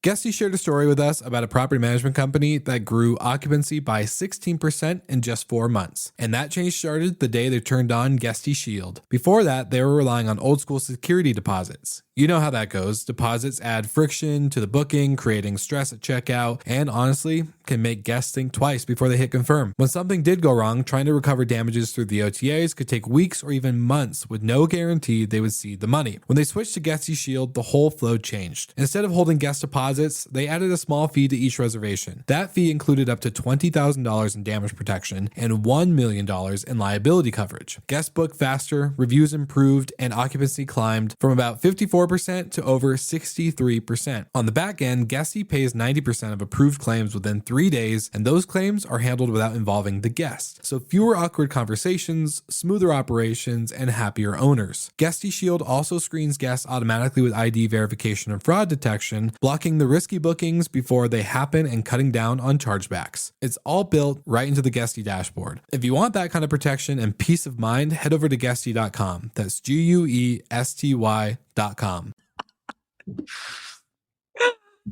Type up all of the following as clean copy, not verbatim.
Guesty shared a story with us about a property management company that grew occupancy by 16% in just 4 months. And that change started the day they turned on Guesty Shield. Before that, they were relying on old school security deposits. You know how that goes. Deposits add friction to the booking, creating stress at checkout, and honestly, can make guests think twice before they hit confirm. When something did go wrong, trying to recover damages through the OTAs could take weeks or even months with no guarantee they would see the money. When they switched to Guesty Shield, the whole flow changed. Instead of holding guest deposits, they added a small fee to each reservation. That fee included up to $20,000 in damage protection and $1 million in liability coverage. Guests booked faster, reviews improved, and occupancy climbed from about 54% to over 63%. On the back end, Guesty pays 90% of approved claims within 3 days, and those claims are handled without involving the guest. So fewer awkward conversations, smoother operations, and happier owners. Guesty Shield also screens guests automatically with ID verification and fraud detection, blocking the risky bookings before they happen and cutting down on chargebacks. It's all built right into the Guesty dashboard. If you want that kind of protection and peace of mind, head over to Guesty.com. That's GUESTY.com.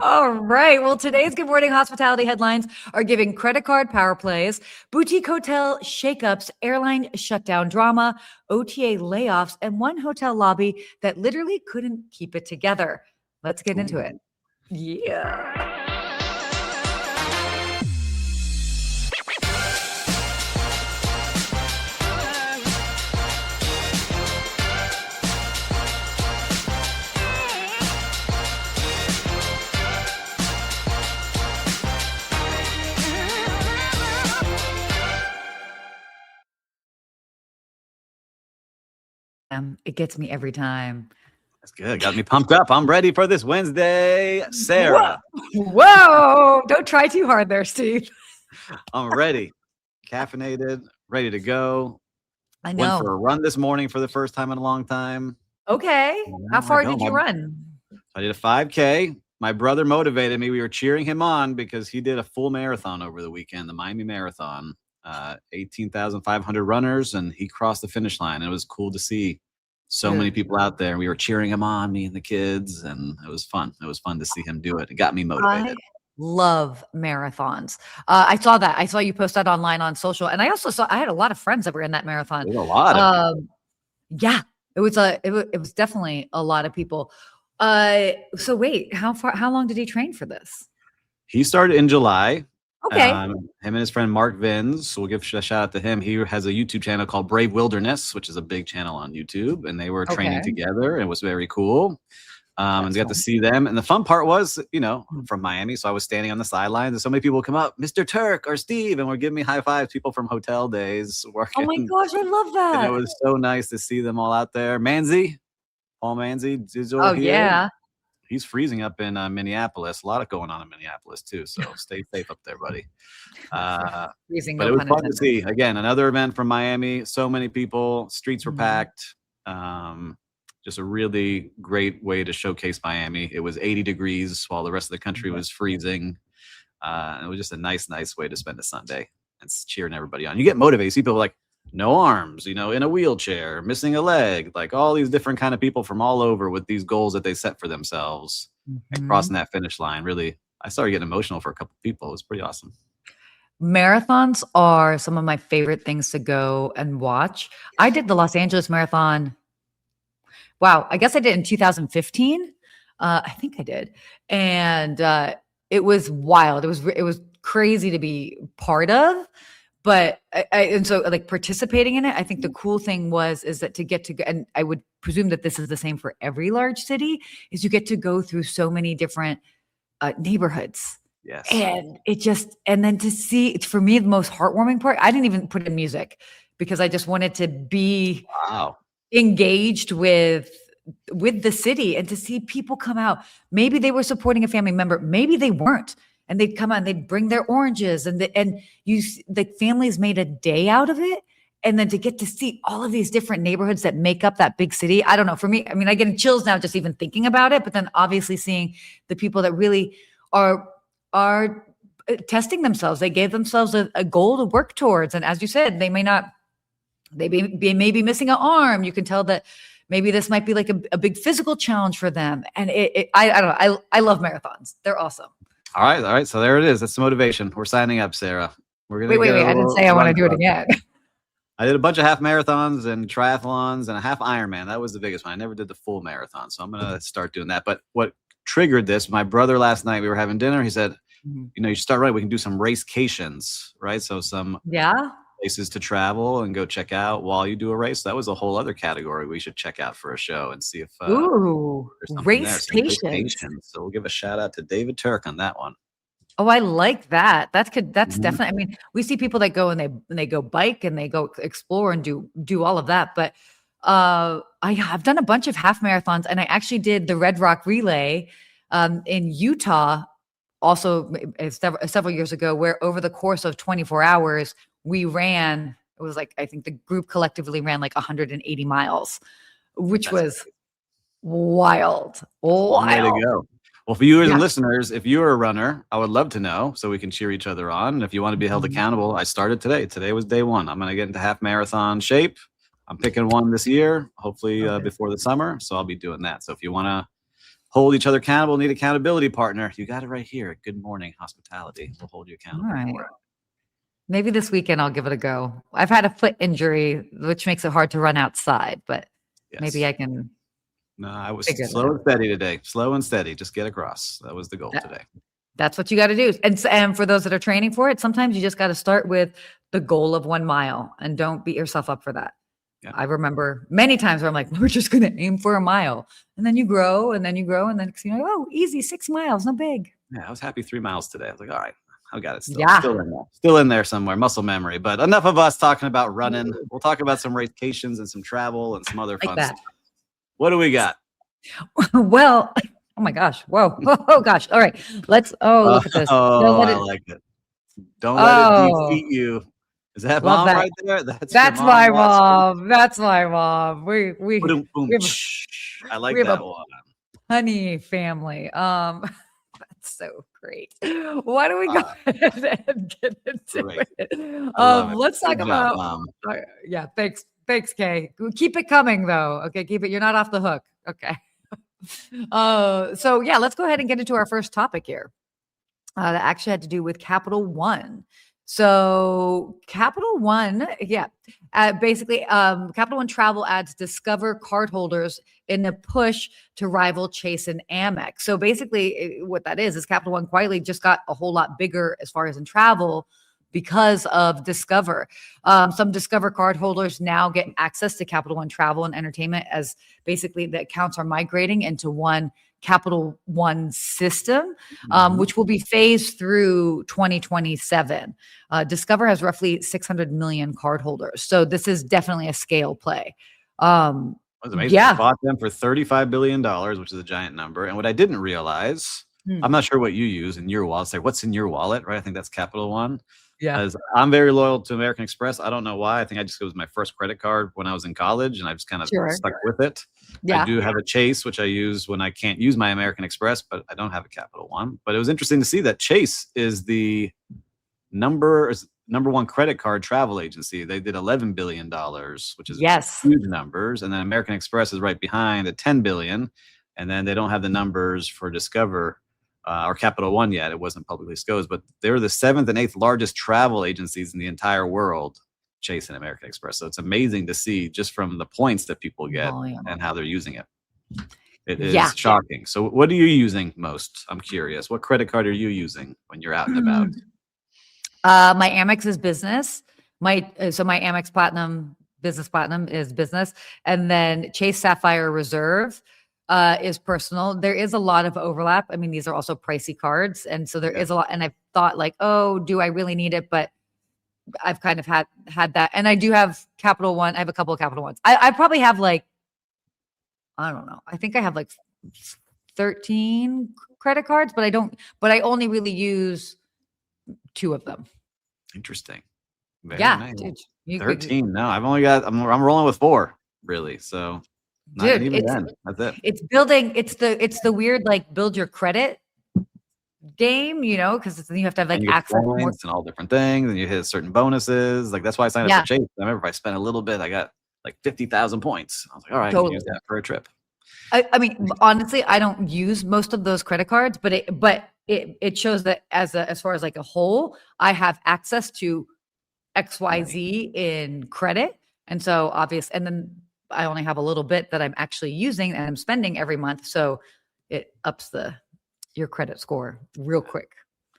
All right. Well, today's Good Morning Hospitality headlines are giving credit card power plays, boutique hotel shakeups, airline shutdown drama, OTA layoffs, and one hotel lobby that literally couldn't keep it together. Let's get into it. Yeah. It gets me every time. That's good. Got me pumped up. I'm ready for this Wednesday. Sarah. Whoa. Don't try too hard there, Steve. I'm ready. Caffeinated, ready to go. I know. Went for a run this morning for the first time in a long time. Okay. How far did you run? I did a 5K. My brother motivated me. We were cheering him on because he did a full marathon over the weekend, the Miami Marathon. 18,500 runners, and he crossed the finish line. It was cool to see so many people out there. We were cheering him on, me and the kids, and it was fun. It was fun to see him do it. It got me motivated. I love marathons. I saw that. I saw you post that online on social, and I also saw I had a lot of friends that were in that marathon. There's a lot of people. Yeah, it was definitely a lot of people. So wait, how long did he train for this? He started in July. Okay. Him and his friend Mark Vins, we'll give a shout out to him. He has a YouTube channel called Brave Wilderness, which is a big channel on YouTube, and they were training together. It was very cool. And got to see them. And the fun part was, from Miami, so I was standing on the sidelines, and so many people would come up, Mr. Turk or Steve, and were giving me high fives. People from hotel days working. Oh my gosh, I love that. And it was so nice to see them all out there. Paul Manzi, here. Yeah. He's freezing up in Minneapolis. A lot going on in Minneapolis too. So stay safe up there, buddy. Freezing, but it was fun to see. Again, another event from Miami. So many people. Streets were packed. Just a really great way to showcase Miami. It was 80 degrees while the rest of the country was freezing. It was just a nice way to spend a Sunday and cheering everybody on. You get motivated. You see people like no arms, in a wheelchair, missing a leg, like all these different kind of people from all over with these goals that they set for themselves and crossing that finish line. Really, I started getting emotional for a couple of people. It was pretty awesome. Marathons are some of my favorite things to go and watch. I did the Los Angeles Marathon. Wow. I guess I did in 2015. I think I did. And it was wild. It was crazy to be part of. But and so like participating in it, I think the cool thing is that to get to, and I would presume that this is the same for every large city, is you get to go through so many different neighborhoods. Yes. And then to see, it's for me, the most heartwarming part. I didn't even put in music because I just wanted to be engaged with the city and to see people come out. Maybe they were supporting a family member. Maybe they weren't. And they'd come out and they'd bring their oranges and the families made a day out of it. And then to get to see all of these different neighborhoods that make up that big city. I don't know. For me, I mean, I get chills now just even thinking about it. But then obviously seeing the people that really are testing themselves. They gave themselves a goal to work towards. And as you said, they may be missing an arm. You can tell that maybe this might be like a big physical challenge for them. And I don't know. I love marathons. They're awesome. All right. So there it is. That's the motivation. We're signing up, Sarah. We're gonna wait. I didn't say I want to do it again. I did a bunch of half marathons and triathlons and a half Ironman. That was the biggest one. I never did the full marathon, so I'm gonna start doing that. But what triggered this? My brother last night, we were having dinner. He said, you should start running. We can do some racecations, right? So some places to travel and go check out while you do a race. That was a whole other category we should check out for a show and see if racecations. So we'll give a shout out to David Turk on that one. Oh, I like that. That's definitely. I mean, we see people that go and they go bike and they go explore and do all of that. But I've done a bunch of half marathons, and I actually did the Red Rock Relay in Utah also several years ago, where over the course of 24 hours we ran. It was like, I think the group collectively ran like 180 miles, which was wild. Way to go. Well, for you as listeners, if you're a runner, I would love to know so we can cheer each other on. And if you want to be held accountable, I started today. Today was day one. I'm going to get into half marathon shape. I'm picking one this year, hopefully before the summer. So I'll be doing that. So if you want to hold each other accountable, need accountability partner, you got it right here at Good Morning Hospitality. We'll hold you accountable. All right. Maybe this weekend I'll give it a go. I've had a foot injury, which makes it hard to run outside, but maybe I can. No, I was slow and steady today. Slow and steady. Just get across. That was the goal today. That's what you got to do. And for those that are training for it, sometimes you just got to start with the goal of 1 mile and don't beat yourself up for that. Yeah. I remember many times where I'm like, we're just going to aim for 1 mile. And then you grow and then you grow. And then oh, easy, 6 miles. Not big. Yeah, I was happy 3 miles today. I was like, all right, I got it. Still in there somewhere. Muscle memory. But enough of us talking about running. We'll talk about some racecations and some travel and some other fun stuff. What do we got? Well, oh my gosh. Whoa. Oh gosh. All right. Look at this. I like it. Don't let it defeat you. Is that mom right there? That's my mom. That's my mom. We I like that one. Honey family. That's so great. Why don't we go ahead and get into it? Let's talk about Thanks, Kay. Keep it coming though. Okay, keep it. You're not off the hook. Okay. Let's go ahead and get into our first topic here. That actually had to do with Capital One. So Capital One, basically, Capital One Travel adds Discover cardholders in a push to rival Chase and Amex. So basically, what that is Capital One quietly just got a whole lot bigger as far as in travel because of Discover. Some Discover cardholders now get access to Capital One Travel and Entertainment, as basically the accounts are migrating into one Capital One system, which will be phased through 2027. Discover has roughly 600 million cardholders. So this is definitely a scale play. It was amazing. I bought them for $35 billion, which is a giant number. And what I didn't realize, I'm not sure what you use in your wallet. Say, what's in your wallet, right? I think that's Capital One. Yeah. As I'm very loyal to American Express. I don't know why. I think it was my first credit card when I was in college, and I just kind of stuck with it. Yeah. I do have a Chase, which I use when I can't use my American Express, but I don't have a Capital One. But it was interesting to see that Chase is the number one credit card travel agency. They did $11 billion, which is huge numbers. And then American Express is right behind at $10 billion. And then they don't have the numbers for Discover or Capital One yet. It wasn't publicly disclosed, but they're the 7th and 8th largest travel agencies in the entire world, Chase and American Express. So it's amazing to see just from the points that people get and how they're using it. It is shocking. So what are you using most? I'm curious. What credit card are you using when you're out and about? My Amex is business. My Amex Platinum, Business Platinum is business. And then Chase Sapphire Reserve is personal. There is a lot of overlap. I mean, these are also pricey cards. And so there is a lot. And I've thought like, oh, do I really need it? But I've kind of had that. And I do have Capital One. I have a couple of Capital Ones. I probably have like, I don't know. I think I have like 13 credit cards, but I only really use 2 of them. Interesting. Very nice. Dude, 13. No, I'm rolling with 4 really. So not even then. That's it. It's building. It's the weird, like, build your credit game, because you have to have like access and all different things, and you hit certain bonuses. Like that's why I signed up for Chase. I remember if I spent a little bit, I got like 50,000 points. I was like, all right, I can use that for a trip. I mean, honestly, I don't use most of those credit cards, but it shows that as far as like a whole, I have access to XYZ in credit. And so and then I only have a little bit that I'm actually using and I'm spending every month. So it ups your credit score real quick.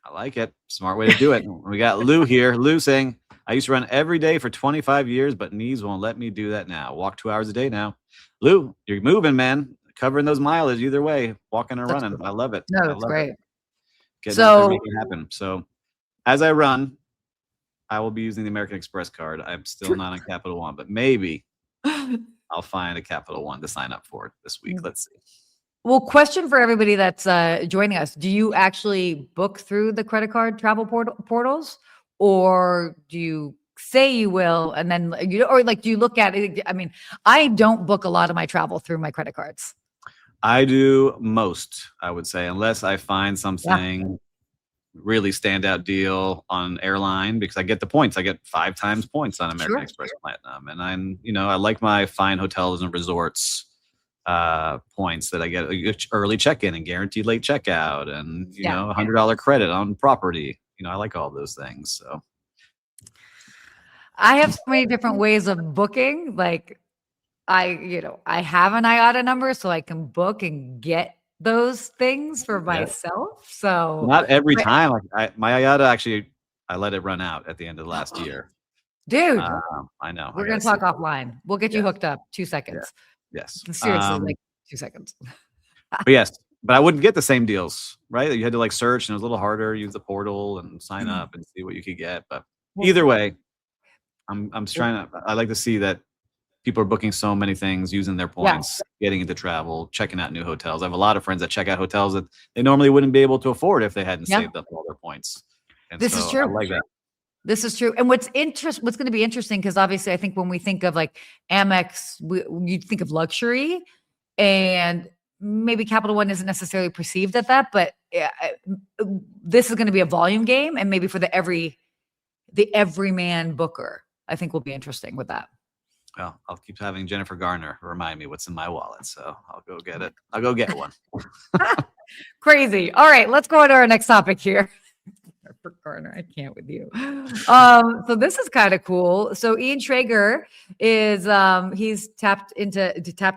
I like it. Smart way to do it. We got Lou here. Lou saying, I used to run every day for 25 years, but knees won't let me do that now. Walk 2 hours a day now. Lou, you're moving, man. Covering those mileage either way, walking or running. Cool. I love it. No, it's great. Getting out there, making it happen. So as I run, I will be using the American Express card. I'm still not on Capital One, but maybe I'll find a Capital One to sign up for this week. Let's see. Well, question for everybody that's joining us. Do you actually book through the credit card travel portals, or do you say you will and then do you look at it? I mean, I don't book a lot of my travel through my credit cards. I do most, I would say, unless I find something really standout deal on airline, because I get the points. I get 5 times points on American Express Platinum. And I like my fine hotels and resorts points that I get early check-in and guaranteed late checkout and, $100 credit on property. I like all those things. So I have so many different ways of booking. Like I have an IATA number so I can book and get those things for myself. So not every time. My IATA actually, I let it run out at the end of last year. Dude, I know. We're going to talk offline. We'll get you hooked up. 2 seconds. Yes. Seriously, like 2 seconds. But I wouldn't get the same deals, right? You had to search, and it was a little harder. Use the portal and sign up and see what you could get. But either way, I'm trying to. I like to see that people are booking so many things, using their points, getting into travel, checking out new hotels. I have a lot of friends that check out hotels that they normally wouldn't be able to afford if they hadn't saved up all their points. And this is true. I like that. This is true. And what's going to be interesting, because obviously I think when we think of like Amex, you think of luxury, and maybe Capital One isn't necessarily perceived at that, but this is going to be a volume game, and maybe for the everyman booker, I think will be interesting with that. Well, I'll keep having Jennifer Garner remind me what's in my wallet, so I'll go get it. I'll go get one. Crazy. All right, let's go on to our next topic here. Garner, I can't with you. So this is kind of cool. So Ian Schrager is he's tapped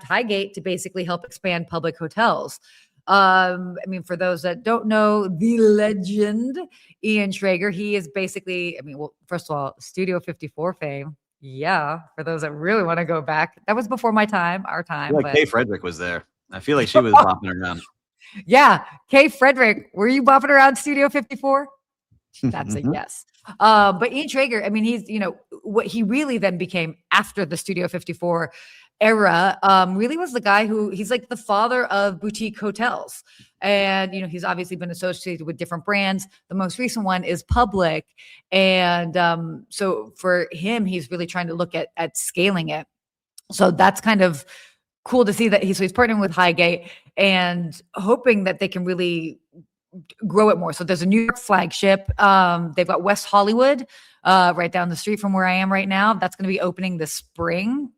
Highgate to basically help expand public hotels. I mean, for those that don't know, the legend Ian Schrager, he is basically, first of all, Studio 54 fame. Yeah, for those that really want to go back, that was before our time. But Kay Frederick was there. I feel like she was bopping around. Yeah, Kay Frederick, were you bopping around Studio 54? That's a yes. But Ian Schrager, he's, what he really then became after the Studio 54 era, really was the guy he's like the father of boutique hotels. And, he's obviously been associated with different brands. The most recent one is Public. And so for him, he's really trying to look at scaling it. So that's kind of cool to see that he's partnering with Highgate and hoping that they can really grow it more. So there's a New York flagship. They've got West Hollywood right down the street from where I am right now. That's going to be opening this spring.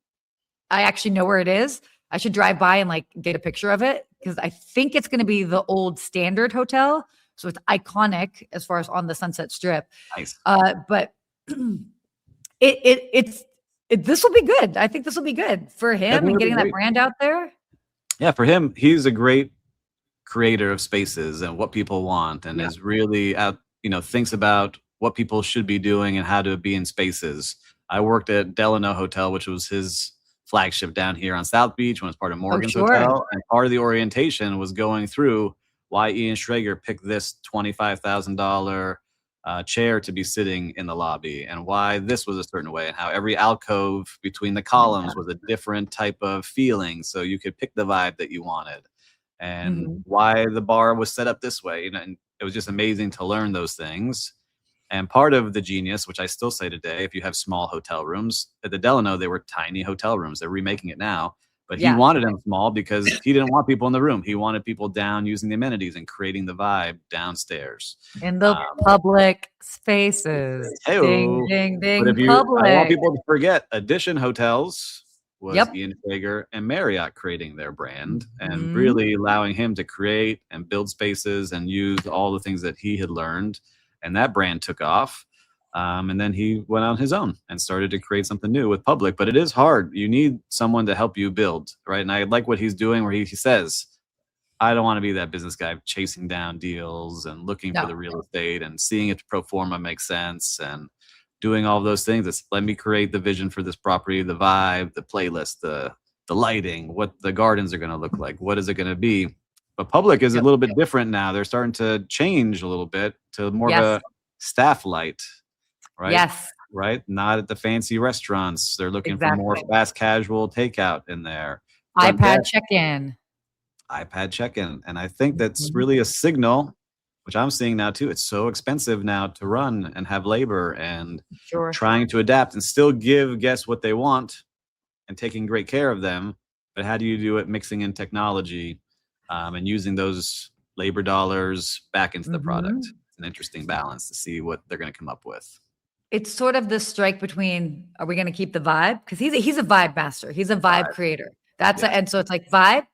I actually know where it is. I should drive by and get a picture of it, because I think it's going to be the old Standard Hotel. So it's iconic as far as on the Sunset Strip. Nice. But this will be good. I think this will be good for him and getting that brand out there. Yeah, for him, he's a great creator of spaces and what people want, and is really out, thinks about what people should be doing and how to be in spaces. I worked at Delano Hotel, which was his flagship down here on South Beach when it was part of Morgan's Hotel. And part of the orientation was going through why Ian Schrager picked this $25,000 chair to be sitting in the lobby, and why this was a certain way, and how every alcove between the columns was a different type of feeling, so you could pick the vibe that you wanted, and why the bar was set up this way. And it was just amazing to learn those things. And part of the genius, which I still say today, if you have small hotel rooms, at the Delano, they were tiny hotel rooms. They're remaking it now. But he wanted them small because he didn't want people in the room. He wanted people down using the amenities and creating the vibe downstairs. In the public spaces. Hey-o. Ding, ding, ding. But I want people to forget, Edition hotels was Ian Traeger and Marriott creating their brand and really allowing him to create and build spaces and use all the things that he had learned. And that brand took off. And then he went on his own and started to create something new with Public. But it is hard. You need someone to help you build, right? And I like what he's doing where he says, I don't want to be that business guy chasing down deals and looking for the real estate and seeing if pro forma makes sense and doing all of those things. It's let me create the vision for this property, the vibe, the playlist, the lighting, what the gardens are going to look like, what is it going to be. But Public is a little bit different now. They're starting to change a little bit to more of a staff light, right? Yes. Right? Not at the fancy restaurants. They're looking for more fast casual takeout in there. iPad check-in. And I think that's really a signal, which I'm seeing now too. It's so expensive now to run and have labor and trying to adapt and still give guests what they want and taking great care of them. But how do you do it mixing in technology and using those labor dollars back into the product? It's an interesting balance to see what they're going to come up with. It's sort of the strike between, are we going to keep the vibe? Because he's a vibe master. He's a vibe creator. And so it's like vibe.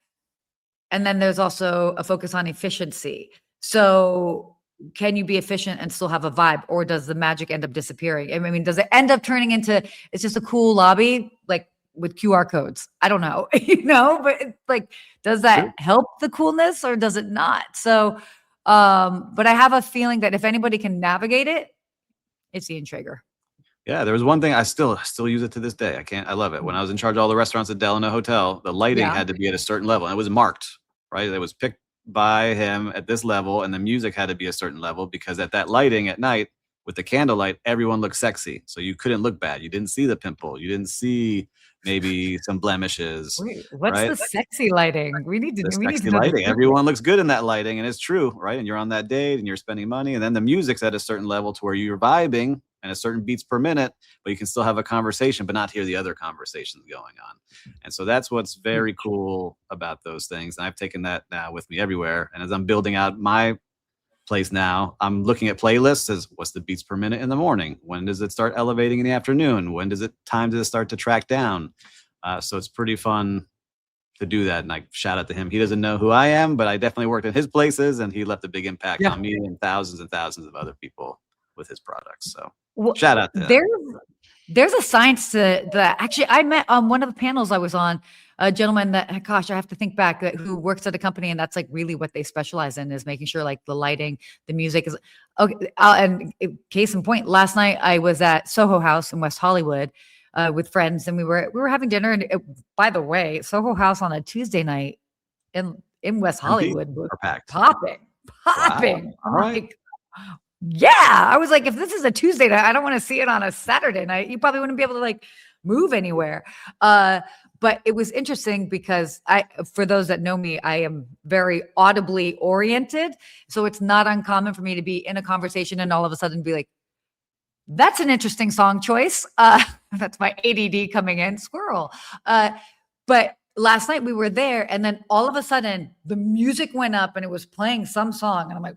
And then there's also a focus on efficiency. So can you be efficient and still have a vibe, or does the magic end up disappearing? I mean, does it end up turning into, it's just a cool lobby, like with QR codes? I don't know, but it's like, does that help the coolness or does it not? So, but I have a feeling that if anybody can navigate it, it's Ian Traeger. Yeah, there was one thing I still use it to this day. I love it. When I was in charge of all the restaurants at Delano Hotel, the lighting had to be at a certain level. And it was marked, right? It was picked by him at this level, and the music had to be a certain level because at that lighting at night with the candlelight, everyone looked sexy. So you couldn't look bad. You didn't see the pimple. You didn't see maybe some blemishes. Wait, what's the sexy lighting? We need to know lighting. Everyone looks good in that lighting, and it's true, right? And you're on that date and you're spending money, and then the music's at a certain level to where you're vibing and a certain beats per minute, but you can still have a conversation, but not hear the other conversations going on. And so that's what's very cool about those things. And I've taken that now with me everywhere. And as I'm building out my place now, I'm looking at playlists as what's the beats per minute in the morning? When does it start elevating in the afternoon? When does it start to track down? So it's pretty fun to do that. And I shout out to him. He doesn't know who I am, but I definitely worked in his places and he left a big impact on me and thousands of other people with his products. So shout out to him. There's a science to that. Actually, I met on one of the panels I was on, a gentleman that, gosh, I have to think back, who works at a company, and that's like really what they specialize in, is making sure like the lighting, the music is okay. And case in point, last night I was at Soho House in West Hollywood with friends, and we were having dinner. And by the way, Soho House on a Tuesday night in West Hollywood was popping. Wow. I'm like, yeah, I was like, if this is a Tuesday night, I don't want to see it on a Saturday night. You probably wouldn't be able to like move anywhere. But it was interesting because for those that know me, I am very audibly oriented. So it's not uncommon for me to be in a conversation and all of a sudden be like, that's an interesting song choice. That's my ADD coming in, squirrel. But last night we were there, and then all of a sudden the music went up and it was playing some song. And I'm like,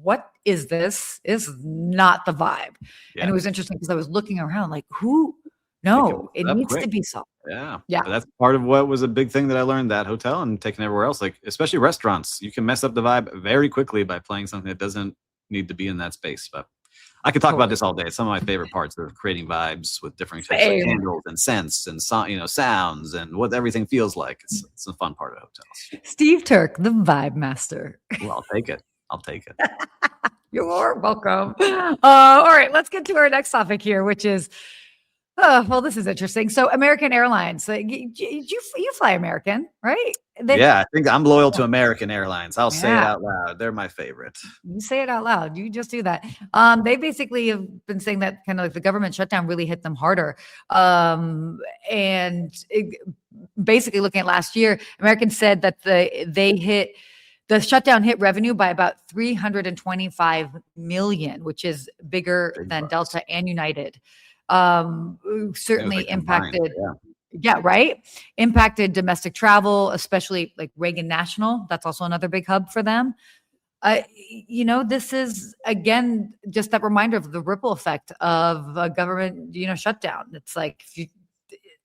what is this? Is not the vibe. Yeah. And it was interesting because I was looking around like, who? No, it needs to be so. Yeah. That's part of what was a big thing that I learned at hotel and taking everywhere else, like especially restaurants. You can mess up the vibe very quickly by playing something that doesn't need to be in that space. But I could talk about this all day. It's some of my favorite parts of creating vibes with different types of candles and scents and sounds and what everything feels like. It's a fun part of hotels. Steve Turk, the vibe master. Well, I'll take it. You're welcome. All right, let's get to our next topic here, which is, well, this is interesting. So American Airlines, you fly American, right? I think I'm loyal to American Airlines. I'll say it out loud. They're my favorite. You say it out loud. You just do that. They basically have been saying that kind of like the government shutdown really hit them harder. Basically looking at last year, American said that the shutdown hit revenue by about $325 million, which is bigger than Delta and United. Certainly impacted. Impacted domestic travel, especially like Reagan National. That's also another big hub for them. This is again just that reminder of the ripple effect of a government, shutdown. It's like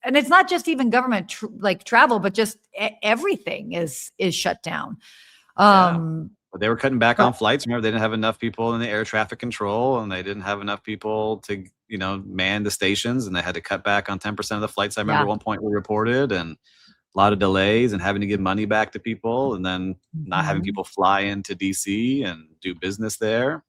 and it's not just even government like travel, but just everything is shut down. But they were cutting back on flights. Remember, they didn't have enough people in the air traffic control, and they didn't have enough people to, man the stations, and they had to cut back on 10% of the flights. I remember at one point we reported, and a lot of delays and having to give money back to people, and then not having people fly into DC and do business there.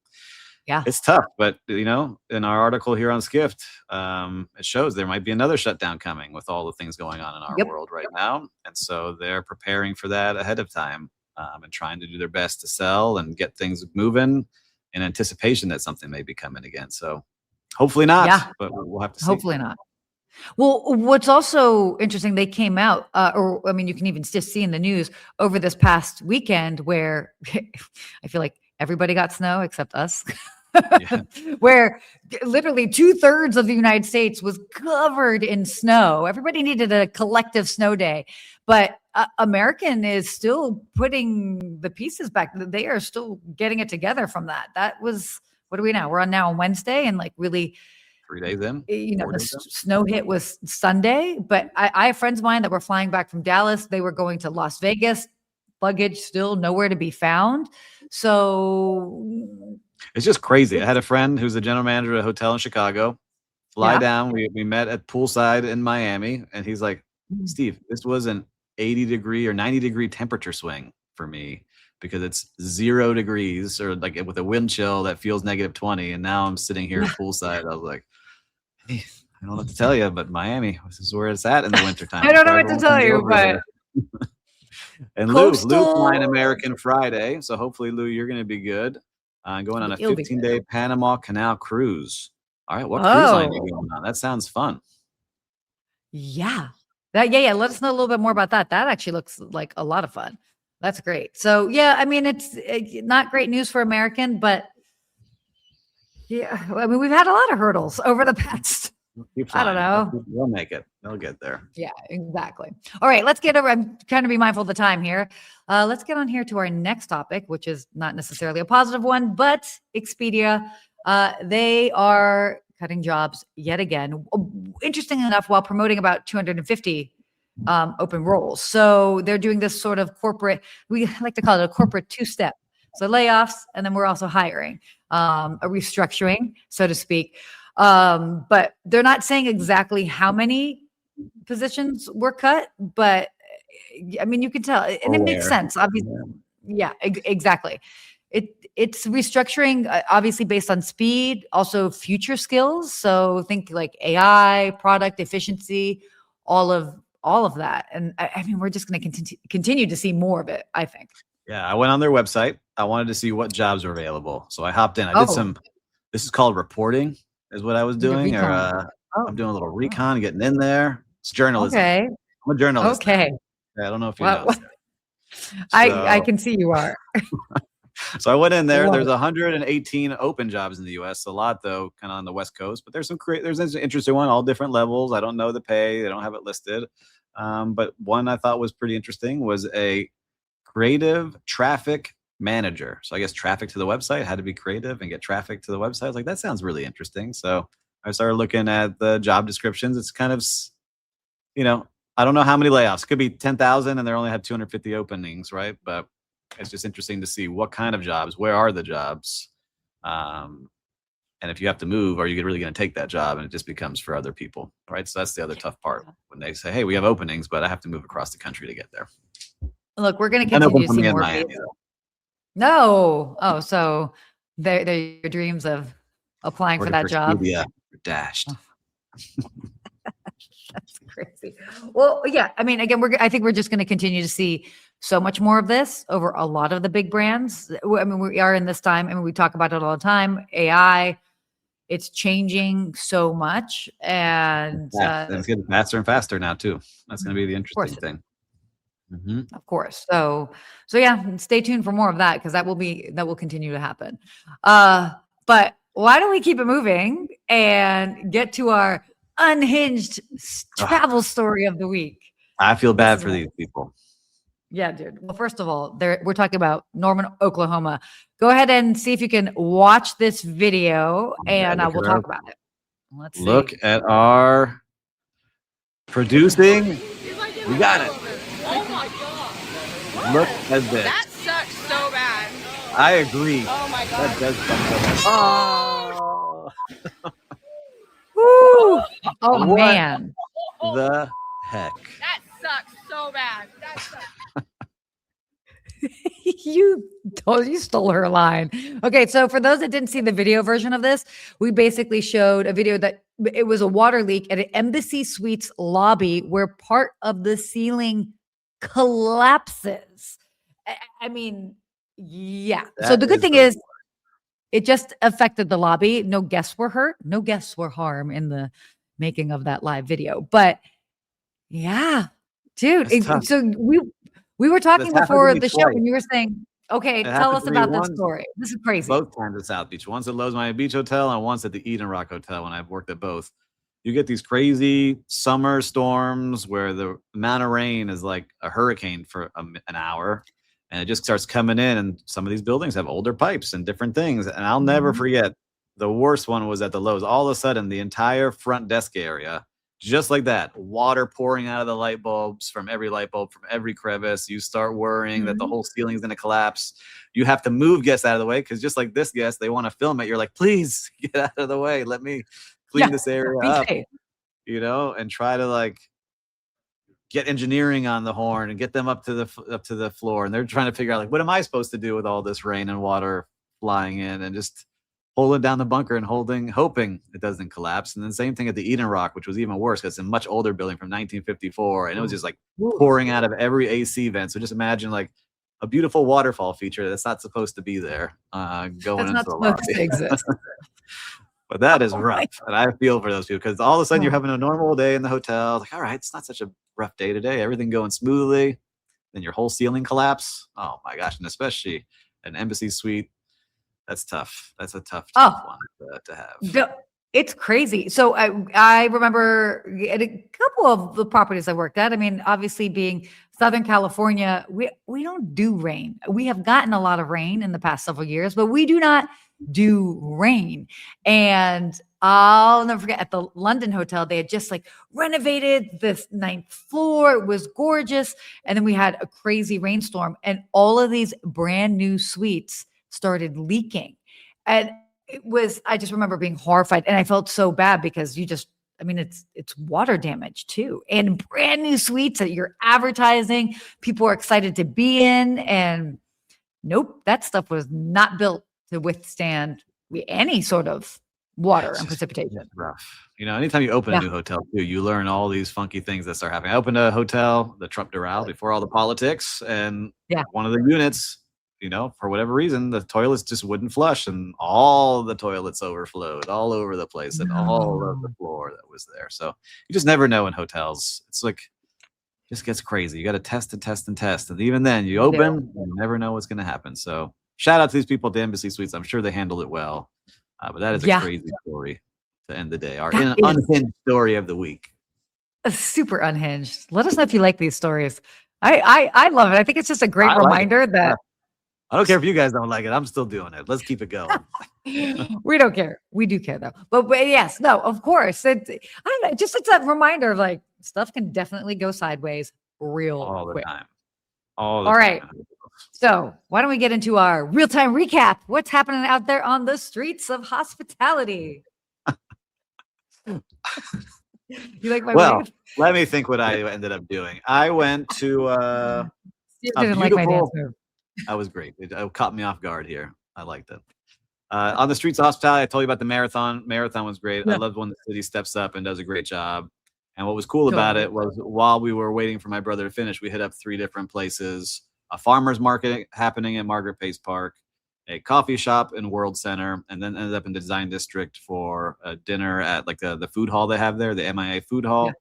Yeah. It's tough, but in our article here on Skift, it shows there might be another shutdown coming with all the things going on in our world right now. And so they're preparing for that ahead of time, and trying to do their best to sell and get things moving in anticipation that something may be coming again. So hopefully not, but we'll have to see. Hopefully not. Well, what's also interesting, they came out, you can even just see in the news over this past weekend where I feel like everybody got snow except us. Where literally 2/3 of the United States was covered in snow. Everybody needed a collective snow day, but American is still putting the pieces back. They are still getting it together from that. That was, what are we now? We're on now on Wednesday, and like really 3 days in. The snow hit was Sunday, but I have friends of mine that were flying back from Dallas. They were going to Las Vegas. Luggage still nowhere to be found. So it's just crazy. I had a friend who's the general manager of a hotel in Chicago. Fly down. We met at poolside in Miami, and he's like, Steve, this was an 80-degree or 90-degree temperature swing for me, because it's 0 degrees or like with a wind chill that feels -20. And now I'm sitting here at poolside. I was like, hey, I don't know what to tell you, but Miami, this is where it's at in the wintertime. I don't know what to tell you, but. And Lou flying American Friday. So hopefully, Lou, you're going to be good. Going on a 15-day Panama Canal cruise. All right. What cruise line are you going on? That sounds fun. Yeah. Let us know a little bit more about that. That actually looks like a lot of fun. That's great. So, it's not great news for American, but we've had a lot of hurdles over the past. I don't know. They'll make it. They'll get there. Yeah, exactly. All right, let's get over. I'm trying to be mindful of the time here. Let's get on here to our next topic, which is not necessarily a positive one, but Expedia. They are cutting jobs yet again. Interesting enough, while promoting about 250 open roles. So they're doing this sort of corporate, we like to call it a corporate two-step. So layoffs, and then we're also hiring, a restructuring, so to speak. But they're not saying exactly how many positions were cut, but you can tell, and it makes sense. Obviously, exactly. It's restructuring, obviously based on speed, also future skills. So think like AI, product efficiency, all of that. And we're just going to continue to see more of it, I think. Yeah, I went on their website. I wanted to see what jobs are available, so I hopped in. I did some. This is called reporting, is what I was doing, or I'm doing a little recon, getting in there. It's journalism. Okay, I'm a journalist. Okay, I don't know if you know. I can see you are. So I went in there. There's 118 open jobs in the U.S. A lot, though, kind of on the West Coast. But there's an interesting one, all different levels. I don't know the pay. They don't have it listed. But one I thought was pretty interesting was a creative traffic manager. So I guess traffic to the website had to be creative and get traffic to the website. I was like, that sounds really interesting. So I started looking at the job descriptions. It's kind of, I don't know how many layoffs. It could be 10,000 and they only have 250 openings, right? But it's just interesting to see what kind of jobs, where are the jobs? And if you have to move, are you really going to take that job? And it just becomes for other people, right? So that's the other tough part when they say, hey, we have openings, but I have to move across the country to get there. Look, we're going to continue to see more. No. Oh, so they're your dreams of applying for that job. Yeah, dashed. That's crazy. Well, yeah. Again, I think we're just going to continue to see so much more of this over a lot of the big brands. We are in this time. We talk about it all the time. AI, it's changing so much, and it's getting faster and faster now too. That's going to be the interesting thing. Mm-hmm. Of course. So yeah, stay tuned for more of that, because that will continue to happen. But why don't we keep it moving and get to our unhinged travel story of the week? I feel bad for these people. Yeah, dude. Well, first of all, we're talking about Norman, Oklahoma. Go ahead and see if you can watch this video, and we'll talk about it. Let's see. Look at our Producing, we got it. Oh my god. Look at this. That sucks so bad. I agree. Oh my god. That does suck so bad. Oh. Woo! Oh What man. the heck? That sucks so bad. That sucks. You stole her line. Okay, so for those that didn't see the video version of this, we basically showed a video that it was a water leak at an Embassy Suites lobby where part of the ceiling collapses. I mean, yeah. So the good thing is it just affected the lobby. No guests were hurt. No guests were harmed in the making of that live video. But yeah, dude. So we were talking before the show and you were saying, okay, tell us about this story. This is crazy. Both times at South Beach. Once at Lowe's Miami Beach Hotel and once at the Eden Rock Hotel when I've worked at both. You get these crazy summer storms where the amount of rain is like a hurricane for an hour. And it just starts coming in. And some of these buildings have older pipes and different things. And I'll never forget, the worst one was at the Lowe's. All of a sudden, the entire front desk area, just like that, water pouring out of the light bulbs from every light bulb, from every crevice. You start worrying that the whole ceiling is going to collapse. You have to move guests out of the way because just like this guest, they want to film it. You're like, please get out of the way. Let me clean this area up, and try to like get engineering on the horn and get them up to the floor. And they're trying to figure out like, what am I supposed to do with all this rain and water flying in, and just holding down the bunker and hoping it doesn't collapse. And then same thing at the Eden Rock, which was even worse because it's a much older building from 1954. And it was just like pouring out of every AC vent. So just imagine like a beautiful waterfall feature that's not supposed to be there going into the lobby. To exist. But that is rough. And I feel for those people because all of a sudden you're having a normal day in the hotel. Like, all right, it's not such a rough day today. Everything going smoothly. Then your whole ceiling collapse. Oh my gosh. And especially an Embassy suite. That's tough. That's a tough one to have. It's crazy. So I remember at a couple of the properties I worked at. I mean, obviously being Southern California, we don't do rain. We have gotten a lot of rain in the past several years, but we do not do rain. And I'll never forget at the London hotel, they had just like renovated this 9th floor. It was gorgeous. And then we had a crazy rainstorm and all of these brand new suites started leaking. And I just remember being horrified and I felt so bad because it's water damage too. And brand new suites that you're advertising, people are excited to be in. And nope, that stuff was not built to withstand any sort of water and precipitation. Rough. Anytime you open a new hotel too, you learn all these funky things that start happening. I opened a hotel, the Trump Doral, before all the politics. And one of the units, for whatever reason, the toilets just wouldn't flush and all the toilets overflowed all over the place and all of the floor that was there. So you just never know in hotels. It's like, it just gets crazy. You got to test and test and test. And even then you open, you never know what's going to happen. So shout out to these people at the Embassy Suites. I'm sure they handled it well. But that is a crazy story to end the day. Our unhinged story of the week. Super unhinged. Let us know if you like these stories. I love it. I think it's just a great reminder that I don't care if you guys don't like it. I'm still doing it. Let's keep it going. We don't care. We do care though. But yes, no, of course. It's a reminder of like stuff can definitely go sideways real all the quick. time. All right. So why don't we get into our real-time recap? What's happening out there on the streets of hospitality? You like my wave? Let me think what I ended up doing. I went to Steve didn't like my dance move. That was great. It caught me off guard here. I liked it. On the streets of hospitality, I told you about the marathon. Marathon was great. Yeah. I loved when the city steps up and does a great job. And what was cool about it was while we were waiting for my brother to finish, we hit up 3 different places. A farmer's market happening in Margaret Pace Park, a coffee shop in World Center, and then ended up in the Design District for a dinner at like the food hall they have there, the MIA food hall. Yeah.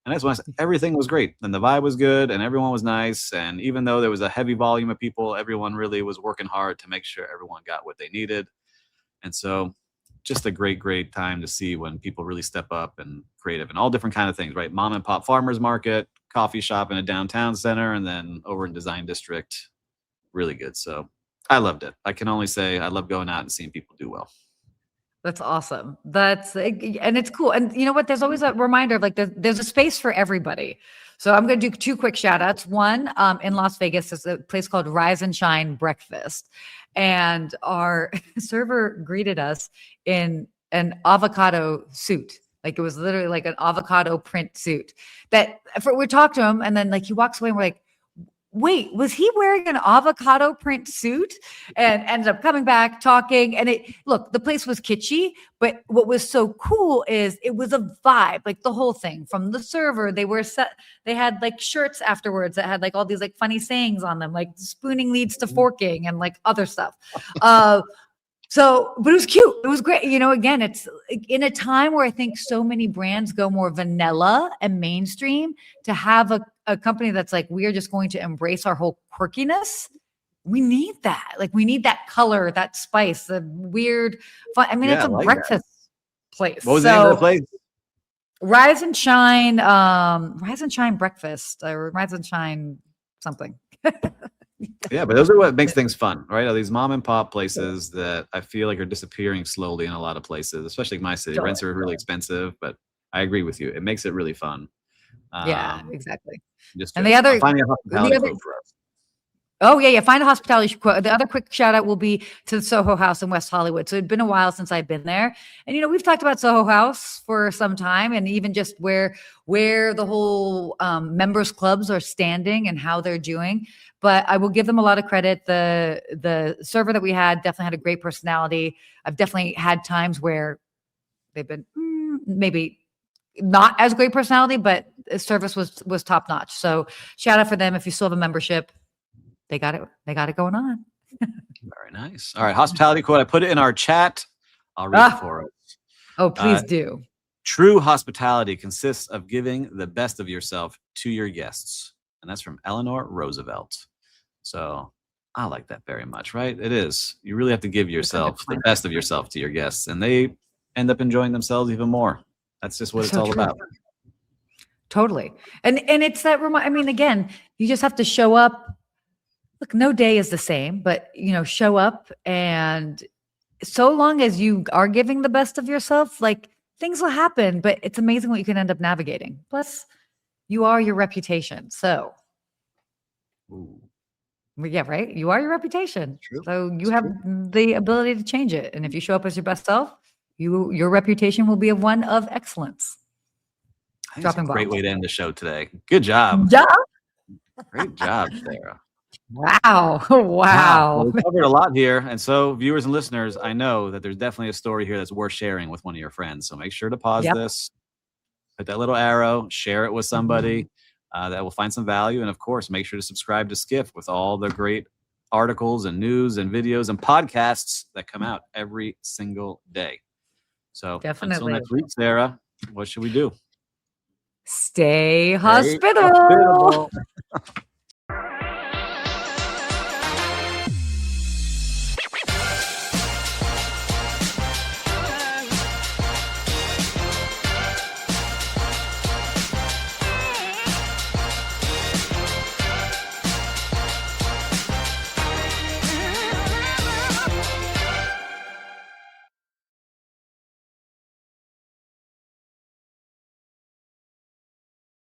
And I just want to say everything was great and the vibe was good and everyone was nice. And even though there was a heavy volume of people, everyone really was working hard to make sure everyone got what they needed. And so just a great, great time to see when people really step up and creative and all different kind of things, right? Mom and pop farmers market, coffee shop in a downtown center, and then over in Design District. Really good. So I loved it. I can only say I love going out and seeing people do well. That's awesome. And it's cool. And you know what? There's always a reminder of like there's a space for everybody. So I'm going to do 2 quick shout outs. One, in Las Vegas, there's a place called Rise and Shine Breakfast. And our server greeted us in an avocado suit. Like it was literally like an avocado print suit we talked to him. And then like he walks away and we're like, wait, was he wearing an avocado print suit? And ended up coming back, talking. And the place was kitschy, but what was so cool is it was a vibe, like the whole thing from the server. They had like shirts afterwards that had like all these like funny sayings on them, like spooning leads to forking and like other stuff. But it was cute. It was great. Again, it's in a time where I think so many brands go more vanilla and mainstream. To have a company that's like, we are just going to embrace our whole quirkiness. We need that. Like, we need that color, that spice, the weird fun. I mean, it's a breakfast place. What was the name of the place? Rise and Shine Breakfast, or Rise and Shine something. Yeah, but those are what makes things fun, right? Are these mom and pop places that I feel like are disappearing slowly in a lot of places, especially in my city. Sure. Rents are really expensive, but I agree with you. It makes it really fun. Yeah, exactly. And the other, finding a hospitality quote for us. Oh, yeah. Find a hospitality quote. The other quick shout out will be to the Soho House in West Hollywood. So it'd been a while since I've been there. And, we've talked about Soho House for some time, and even just where the whole members clubs are standing and how they're doing. But I will give them a lot of credit. The server that we had definitely had a great personality. I've definitely had times where they've been maybe not as great personality, but the service was top notch. So shout out for them. If you still have a membership, they got it going on. Very nice. All right. Hospitality quote. I put it in our chat. I'll read it for us. Oh, please do. True hospitality consists of giving the best of yourself to your guests. And that's from Eleanor Roosevelt. So I like that very much, right? It is. You really have to give yourself the best of yourself to your guests, and they end up enjoying themselves even more. That's just what it's all about. Totally. And it's that again, you just have to show up. Look, no day is the same, but show up, and so long as you are giving the best of yourself, like things will happen, but it's amazing what you can end up navigating. Plus, you are your reputation. So, yeah, right. You are your reputation. True. So you have the ability to change it. And if you show up as your best self, your reputation will be one of excellence. That's a great way to end the show today. Good job. Yeah. Great job, Sarah. Wow. Well, we covered a lot here. And so, viewers and listeners, I know that there's definitely a story here that's worth sharing with one of your friends. So make sure to pause this, put that little arrow, share it with somebody that will find some value. And of course, make sure to subscribe to Skift with all the great articles and news and videos and podcasts that come out every single day. So definitely. Until next week, Sarah, what should we do? Stay hospitable.